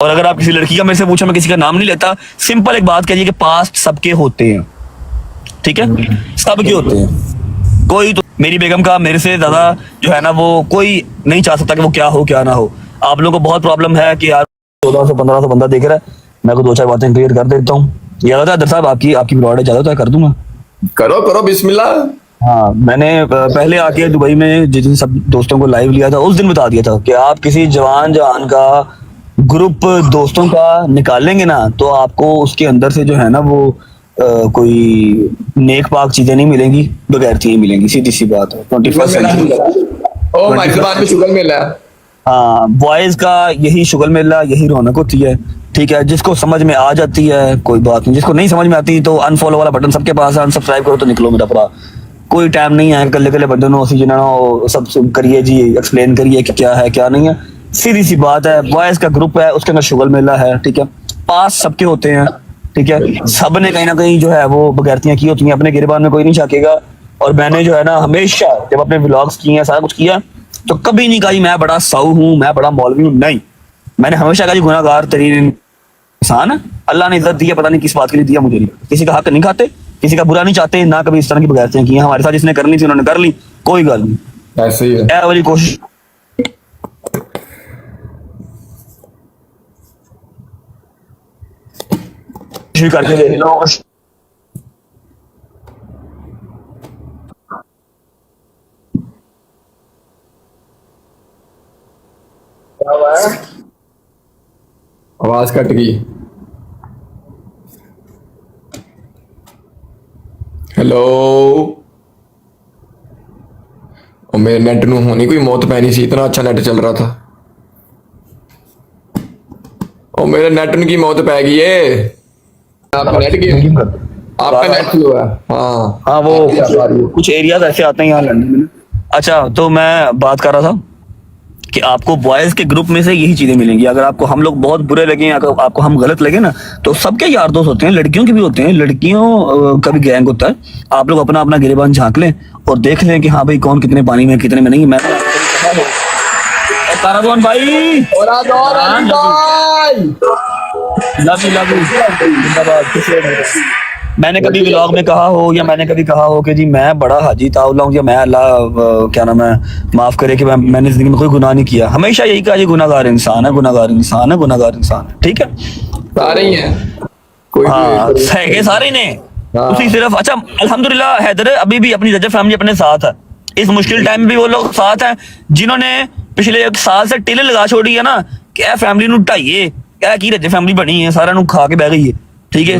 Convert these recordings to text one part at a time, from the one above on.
और अगर आप किसी लड़की का मेरे से पूछा, मैं किसी का नाम नहीं लेता, सिंपल एक बात कहिए कि पास्ट सबके होते हैं, ठीक है, सबके होते हैं। कोई तो मेरी बेगम का मेरे से ज्यादा जो है ना वो कोई नहीं चाह सकता कि वो क्या हो क्या ना हो। आप लोगों को बहुत प्रॉब्लम है कि यार 1400-1500 बंदा देख रहा है, मैं को दो चार बातें क्लियर कर देता हूँ। ज्यादा अदर साहब आपकी ब्रॉड है, ज्यादा कर दूंगा। करो करो बिस्मिल्लाह। हाँ, मैंने पहले आके दुबई में जिन सब दोस्तों को लाइव लिया था उस दिन बता दिया था कि आप किसी जवान का ग्रुप दोस्तों का निकालेंगे ना तो आपको उसके अंदर से जो है ना वो कोई नेक पाक चीजें नहीं मिलेंगी, बगैर चीजें मिलेंगी, सीधी सी बात है। 21st century. ओ माय जुबान में शुगर मिला। हाँ, बॉयज का यही शुगर मेला, यही रौनक होती है, ठीक है। जिसको समझ में आ जाती है कोई बात नहीं, जिसको नहीं समझ में आती तो अनफॉलो वाला बटन सबके पास है, अनसब्सक्राइब करो तो निकलो मेरा भरा। कोई टाइम नहीं है कल्ले कल्ले बंदे नो सब करिए जी, एक्सप्लेन करिए कि क्या है क्या नहीं है। सीधी सी बात है, बॉयज का ग्रुप है, उसके अंदर शुगर मेला है, ठीक है। पास सबके होते हैं, ठीक है। सब ने कहीं ना कहीं जो है वो बगैरतियां की होती हैं, अपने गिरबान में कोई नहीं झाकेगा। और मैंने जो है ना हमेशा जब अपने व्लॉग्स किए हैं, सारा कुछ किया, तो कभी नहीं कहा मैं बड़ा साऊ हूं, मैं बड़ा मौलवी हूं, नहीं। मैंने हमेशा कहा गुनाहगार तरीन इंसान है, अल्लाह ने इज्जत दी है, पता नहीं किस बात के लिए दिया, मुझे नहीं। किसी का हक नहीं खाते, किसी का बुरा नहीं चाहते, ना कभी इस तरह की बगैरतियां की हैं। हमारे साथ जिसने करनी थी उन्होंने कर ली, कोई गल नहीं, ऐसे ही है। ए वाली कोशिश करके देख लो। आवाज कट गई। हेलो, और मेरे नेट नू होनी कोई मौत पैनी सी, इतना अच्छा नेट चल रहा था। और मेरे नेट की मौत पै गई है। आपका नेट की आपका नेट स्लो है। हाँ हाँ, वो कुछ एरियाज ऐसे आते हैं यहाँ लंदन में। अच्छा, तो मैं बात कर रहा था कि आपको बॉयज के ग्रुप में से यही चीजें मिलेंगी। अगर आपको हम लोग बहुत बुरे लगे, अगर आपको हम गलत लगे ना, तो सबके यार दोस्त होते हैं, लड़कियों के भी होते हैं, लड़कियों का भी गैंग होता है। आप लोग अपना अपना गिरेबान झांक लें और देख लें कि हाँ भाई कौन कितने पानी में कितने में नहीं। मैं तारादोन भाई, लव यू जिंदाबाद। मैंने कभी व्लॉग में कहा हो या मैंने कभी कहा हो कि जी मैं बड़ा हाजी ताउला हूं या मैं अल्लाह क्या नाम है माफ करे कि मैंने जिंदगी में कोई गुनाह नहीं किया, हमेशा यही कहा, ये गुनाहगार इंसान है, गुनाहगार इंसान है, गुनाहगार इंसान है, ठीक है। सारे ही हैं, कोई हाँ, सही सारे ने उसी सिर्फ। अच्छा, अल्हम्दुलिल्लाह हैदर अभी भी अपनी रजब फैमिली अपने साथ है, इस मुश्किल टाइम में भी वो लोग साथ हैं जिन्होंने पिछले 1 साल से टिले लगा छोड़ी है ना कि फैमिली नु ढाइए, क्या की रजब फैमिली बनी है, सारा नु खा के बह गई है, ठीक है,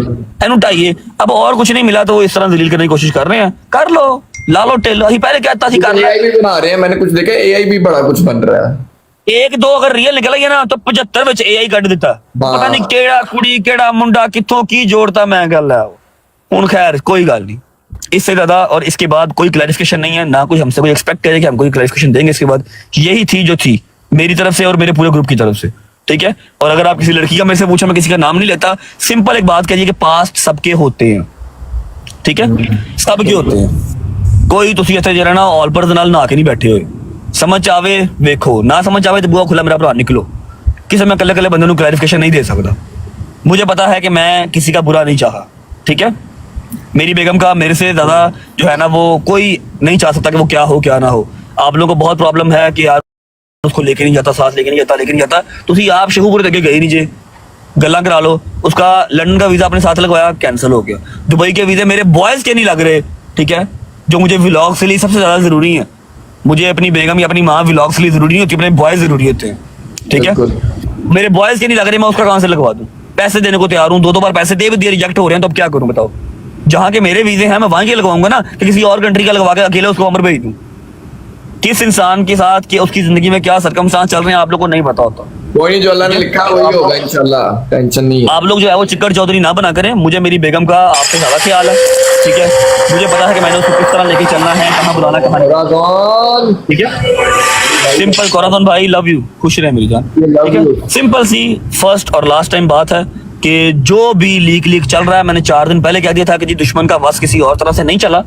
एनू ढाइए। अब और कुछ नहीं मिला तो वो इस तरह जलील करने की कोशिश कर रहे हैं, कर लो, ला लो टेल। अभी पहले कहता थी कर एआई भी बना रहे हैं, मैंने कुछ देखा एआई भी बड़ा कुछ बन रहा है। एक दो अगर रियल निकल गया ना तो 75 ਵਿੱਚ एआई ਕੱਢ ਦਿੱਤਾ, पता नहीं केड़ा कुड़ी केड़ा मुंडा कित्थों की जोड़ता, मैं गल है हुन। खैर कोई गल नहीं, इससे ज्यादा और इसके बाद कोई क्लैरिफिकेशन नहीं है, ना कुछ हमसे कोई एक्सपेक्ट करे कि हम कोई क्लैरिफिकेशन देंगे इसके बाद। यही थी जो थी मेरी तरफ से और मेरे पूरे ग्रुप की तरफ से, ठीक है। और अगर आप किसी लड़की का मेरे से पूछा, मैं किसी का नाम नहीं लेता, सिंपल एक बात कहिए कि पास्ट सबके होते हैं, ठीक है, सबके होते हैं। कोई तुसी इत्थे जरा ना ऑलपर्स नाल नहा के नहीं बैठे हुए, समझ आवे वेखो, ना समझ आवे तो बुआ खुला मेरा भरा निकलो। किसी मैं कल्ले कल्ले बंदे को क्लैरिफिकेशन नहीं दे सकता, मुझे पता है कि मैं किसी का बुरा नहीं चाहा, ठीक है। मेरी बेगम का मेरे से ज्यादा जो है ना वो कोई नहीं चाह सकता कि वो क्या हो क्या ना हो। आप लोगों को बहुत प्रॉब्लम है कि यार उसको लेके नहीं जाता, साथ लेके नहीं जाता, तुसी आप शहूपुर तक गए नहीं जे, गल्ला करा लो। उसका लंदन का वीजा अपने साथ लगवाया, कैंसिल हो गया। दुबई के वीजे मेरे बॉयज के नहीं लग रहे, ठीक है, जो मुझे व्लॉग्स के लिए सबसे ज्यादा जरूरी है। मुझे अपनी बेगम या अपनी माँ व्लॉग्स के लिए जरूरी नहीं होती, अपने बॉयज जरूरी होते हैं, ठीक है। मेरे बॉयज के नहीं लग रहे, मैं उसका कहां से लगवा दूं? पैसे देने को तैयार हूँ, 2 बार पैसे दे भी दिए, रिजेक्ट हो रहे हैं, तो अब क्या करूं बताओ। जहां के मेरे वीजे हैं मैं वहां के लगवाऊंगा ना, कि किसी और कंट्री का लगवा के अकेले उसको अमर भेज दूं। किस इंसान के साथ कि उसकी जिंदगी में क्या सरकमस्टांस चल रहे हैं आप लोगों को नहीं पता होता। कोई नहीं, जो अल्लाह ने लिखा वही होगा इंशाल्लाह, टेंशन नहीं है। आप लोग जो है वो चिक्कर चौधरी ना बना करें। मुझे मेरी बेगम का आपसे ज्यादा ख्याल है, ठीक है। मुझे पता है कि मैंने उसको किस तरह लेके चलना है, कहाँ बुलाना कहाँ नहीं, ठीक है। सिंपल कोराधन भाई, लव यू, खुश रहे मेरी जान, ठीक है। सिंपल सी फर्स्ट और लास्ट टाइम बात है कि जो भी लीक चल रहा है, मैंने 4 दिन पहले कह दिया था कि जी दुश्मन का बस किसी और तरह से नहीं चला,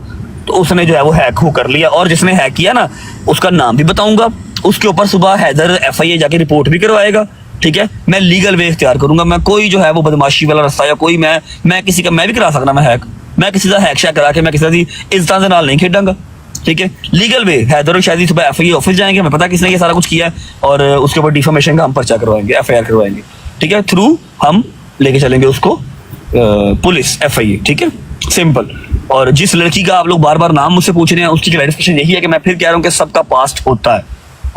तो उसने जो है वो हैक कर लिया। और जिसने हैक किया ना उसका नाम भी बताऊंगा, उसके ऊपर सुबह हैदर FIA जाके रिपोर्ट भी करवाएगा, ठीक है, मैं लीगल वे इख्तियार करूंगा। मैं कोई जो है वो बदमाशी वाला रास्ता या कोई मैं किसी का मैं भी करा सकना मैं हैक, मैं किसी का हैक शैक करा के मैं किसी की इज्जत के नाल नहीं खेडांगा। ठीक है, लीगल वे हैदर और शादी सुबह एफआईआर ऑफिस जाएंगे, हमें पता किसने ये सारा कुछ किया है, और उसके ऊपर डिफॉर्मेशन का हम पर्चा करवाएंगे, एफआईआर करवाएंगे। ठीक है, थ्रू हम लेके चलेंगे उसको पुलिस एफआईए। ठीक है, सिंपल। और जिस लड़की का आप लोग बार बार नाम मुझसे पूछ रहे हैं उसकी क्लैरिफिकेशन यही है कि मैं फिर कह रहा हूँ कि सबका पास्ट होता है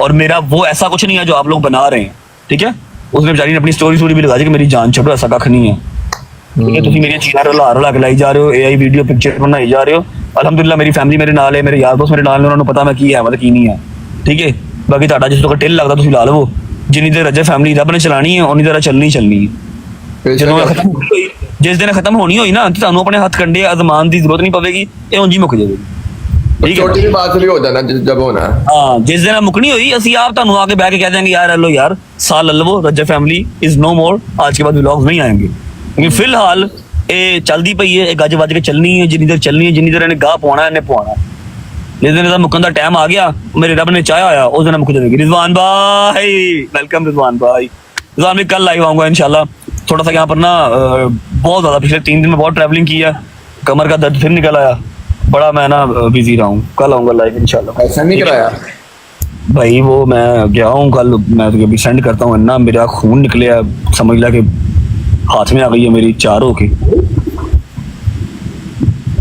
और मेरा वो ऐसा कुछ नहीं है जो आप लोग बना रहे हैं। ठीक है, उसने बेचारी ने अपनी स्टोरी भी लगा दी कि मेरी जान छड़ो, ऐसा कख नहीं है। ठीक है, तुम मेरी चीज़ें रला के लाई जा रहे हो, एआई वीडियो पिक्चर बनाई जा रहे हो। अल्हम्दुलिल्लाह मेरी फैमिली मेरे नाल है, मेरे यार दोस्त मेरे नाल ने, उन्होंने पता मैं की है मतलब की नहीं है। ठीक है, बाकी ਤੁਹਾਡਾ जिस तो टिल लगता तुम ला लो, जिन्नी देर रजे फैमिली रब ने चलानी है उन्नी देर चलनी है। जिस दिन खत्म होनी होई ना तो अपने हाथ कंडे आजमान की जरूरत नहीं पवेगी, ये उंजी मुक जाएगी। ठीक है, छोटी बात भी हो जाना जब होना। हाँ, जिस दिन मुकनी हुई असि आप तुहानू आके बैठ के कह देंगे यार हेलो यार साल ललवो, रजा फैमिली इज नो मोर, आज के बाद व्लॉग्स नहीं आएंगे। लेकिन फिलहाल ये चलती पई है, गज वज के चलनी है, जिन्नी देर चलनी है, जिन्नी देर इन्हें गाह पवाना इन्हें पवाना। जिस दिन मुकन का टाइम आ गया, मेरे रब ने चाहा आया, उस दिन मुक जाएगी। रिजवान भाई वेलकम, रिजवान भाई। रिजवान भाई कल लाइव आऊंगा इंशाल्लाह। थोड़ा सा यहाँ पर ना बहुत ज्यादा पिछले 3 दिन में बहुत ट्रैवलिंग की है, कमर का दर्द फिर निकल आया, बड़ा मैं ना बिजी रहा हूँ। कल आऊंगा लाइव इंशाल्लाह। ऐसा नहीं कराया भाई, वो मैं गया हूँ कल, मैं तो अभी सेंड करता हूँ ना, मेरा खून निकले, समझ ला कि हाथ में आ गई है मेरी चारों की।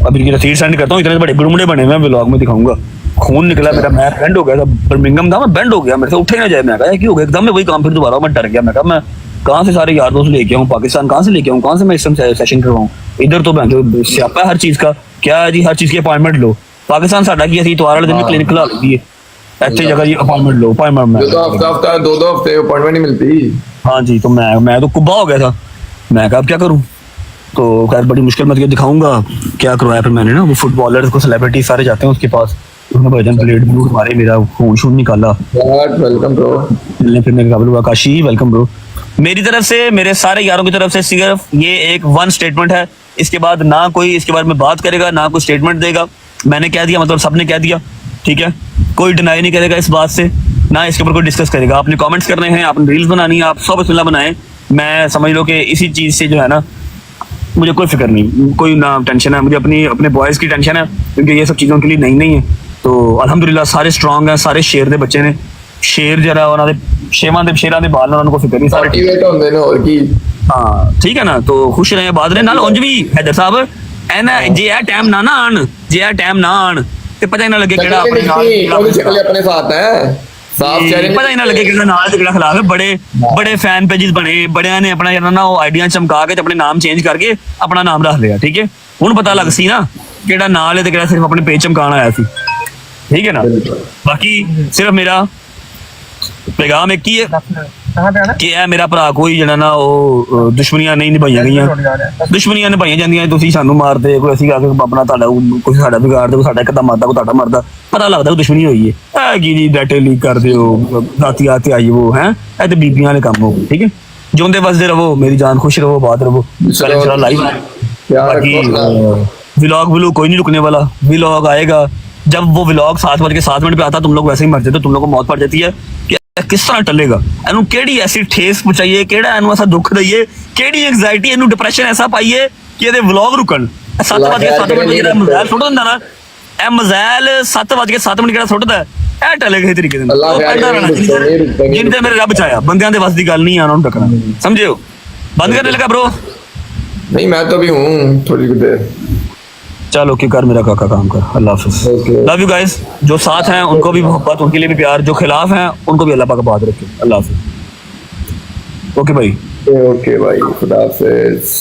अभी इनकी तस्वीर सेंड करता हूँ, इतने बड़े गुड़मुड़े बने हुए ब्लॉग में दिखाऊंगा। खून निकला मेरा, मैं बेंड हो गया था, बर्मिंघम था, मैं बेंड हो गया, मेरे से उठे ना जाए। मैं कहा क्या हो गया, एकदम में वही काम, फिर दोबारा मैं डर गया। मैं कहा मैं कहाँ से सारे यार दोस्त लेके आऊँ, पाकिस्तान कहाँ से लेके आऊँ, कहाँ से मैं इस समय सेशन करवाऊँ। इधर तो मैं जो स्यापा है हर चीज का, क्या है जी, हर चीज की अपॉइंटमेंट लो। पाकिस्तान साडा की असी इतवार वाले दिन क्लिनिक खुला दी है, ऐसे जगह जी अपॉइंटमेंट लो, अपॉइंटमेंट जो तो हफ्ता 2 हफ्ते अपॉइंटमेंट नहीं मिलती। हाँ जी, तो मैं तो कुब्बा हो गया था। मैं कहा अब क्या करूँ, तो खैर बड़ी मुश्किल में दिखाऊंगा क्या करवाया फिर मैंने ना। वो फुटबॉलर्स को सेलिब्रिटी सारे जाते हैं उसके पास, उसने भजन प्लेट ब्लूट मारे, मेरा खून शून निकाला। Welcome bro. फिर मेरे काबिल हुआ, काशी वेलकम ब्रो। मेरी तरफ से, मेरे सारे यारों की तरफ से सिर्फ ये एक 1 स्टेटमेंट है, इसके बाद ना कोई इसके बारे में बात करेगा, ना कोई स्टेटमेंट देगा। मैंने कह दिया मतलब सबने कह दिया। ठीक है, कोई डिनाई नहीं करेगा इस बात से, ना इसके ऊपर कोई डिस्कस करेगा। आपने कमेंट्स करने हैं, आपने रील्स बनानी है, आप सब बिस्मिल्लाह बनाएं। मैं समझ लो कि इसी चीज़ से जो है ना मुझे कोई फिक्र नहीं, कोई ना टेंशन है, मुझे अपने बॉयज़ की टेंशन है, क्योंकि ये सब चीज़ों के लिए नहीं है। तो अल्हम्दुलिल्लाह सारे स्ट्रॉन्ग हैं, सारे शेर दे बच्चे ने। शेर जरा उन्होंने शेरां दे बाल उन्होंने को फिक्र नहीं, सारे मोटिवेट होंदे ने और की। हाँ ठीक है ना, तो खुश रहे बाद रहे नाल। उंज भी हैदर साहब एना जे आ टाइम ना आन, जे आ टाइम ना आन ते पता ही ना लगे केड़ा अपने नाल शक्ल अपने साथ है, साफ चेहरे पता ही ना लगे केड़ा नाल ते केड़ा खिलाफ है। बड़े फैन पेजेस बने, बड़ियां ने अपना यार ना वो आइडिया चमका के अपने नाम चेंज करके अपना नाम रख लिया। ठीक है, हुन पता लग सी ना केड़ा नाल है ते केड़ा सिर्फ अपने पेज चमकाना आया सी। ठीक है ना, बाकी सिर्फ मेरा पैगाम एक ही है कि ਇਹ ਮੇਰਾ ਭਰਾ ਕੋਈ ਜਿਹੜਾ ਨਾ ਉਹ ਦੁਸ਼ਮਣੀਆਂ ਨਹੀਂ ਨਿਭਾਈਆਂ ਗਈਆਂ, ਦੁਸ਼ਮਣੀਆਂ ਨਿਭਾਈਆਂ ਜਾਂਦੀਆਂ। ਤੁਸੀਂ ਸਾਨੂੰ ਮਾਰਦੇ, ਕੋਈ ਅਸੀਂ ਆ ਕੇ ਆਪਣਾ ਤੁਹਾਡਾ ਕੋਈ ਸਾਡਾ ਵਿਗਾੜਦੇ, ਕੋਈ ਸਾਡਾ ਇੱਕ ਤਾਂ ਮਾਰਦਾ, ਕੋਈ ਤੁਹਾਡਾ ਮਰਦਾ, ਪਤਾ ਲੱਗਦਾ ਕੋਈ ਦੁਸ਼ਮਣੀ ਹੋਈ ਹੈ। ਇਹ ਕੀ ਜੀ ਡਾਟੇ ਲੀਕ ਕਰਦੇ ਹੋ, ਰਾਤੀ ਆਤੇ ਆਈ ਉਹ ਹੈ, ਇਹ ਤੇ ਬੀਬੀਆਂ ਵਾਲੇ ਕੰਮ ਹੋ। ਠੀਕ ਹੈ, ਜਿਉਂਦੇ ਵਸਦੇ ਰਹੋ, ਮੇਰੀ ਜਾਨ खुश रहो, बात रहो। चलो लाइव बाकी व्लॉग कोई नहीं रुकने वाला, व्लॉग आएगा। जब वो व्लॉग 7:07 पे आता, तुम लोग वैसे ही मर जाते, तुम लोग को मौत पड़ जाती है कि किस तरह टलेगा, ਇਹਨੂੰ ਕਿਹੜੀ ਐਸੀ ਠੇਸ ਪਹੁੰਚਾਈਏ, ਕਿਹੜਾ ਇਹਨੂੰ ਐਸਾ ਦੁੱਖ ਦਈਏ, ਕਿਹੜੀ ਐਂਗਜ਼ਾਇਟੀ ਇਹਨੂੰ ਡਿਪਰੈਸ਼ਨ ਐਸਾ ਪਾਈਏ ਕਿ ਇਹਦੇ ਵਲੌਗ ਰੁਕਣ। 7:07 ਜਿਹੜਾ ਮਜ਼ਾਇਲ ਸੁੱਟ ਦਿੰਦਾ ਨਾ, ਇਹ ਮਜ਼ਾਇਲ 7:07 ਜਿਹੜਾ ਸੁੱਟਦਾ ਇਹ ਟਲੇਗਾ ਇਸ ਤਰੀਕੇ ਦੇ ਨਾਲ। ਜਿੰਦੇ ਮੇਰੇ ਰੱਬ ਚਾਹਿਆ, ਬੰਦਿਆਂ ਦੇ ਵੱਸ ਦੀ ਗੱਲ ਨਹੀਂ ਆ ਉਹਨਾਂ ਨੂੰ ਟੱਕਣਾ, ਸਮਝਿਓ। बंद करने लगा ब्रो? नहीं मैं तो भी हूँ थोड़ी देर। चलो कि कर मेरा काका काम कर। अल्लाह हाफिज़, लव यू गाइस। जो साथ हैं उनको भी मोहब्बत, उनके लिए भी प्यार, जो खिलाफ हैं उनको भी अल्लाह पाक बात रखे। अल्लाह हाफिज़। ओके भाई, ओके भाई, खुदा हाफिज़।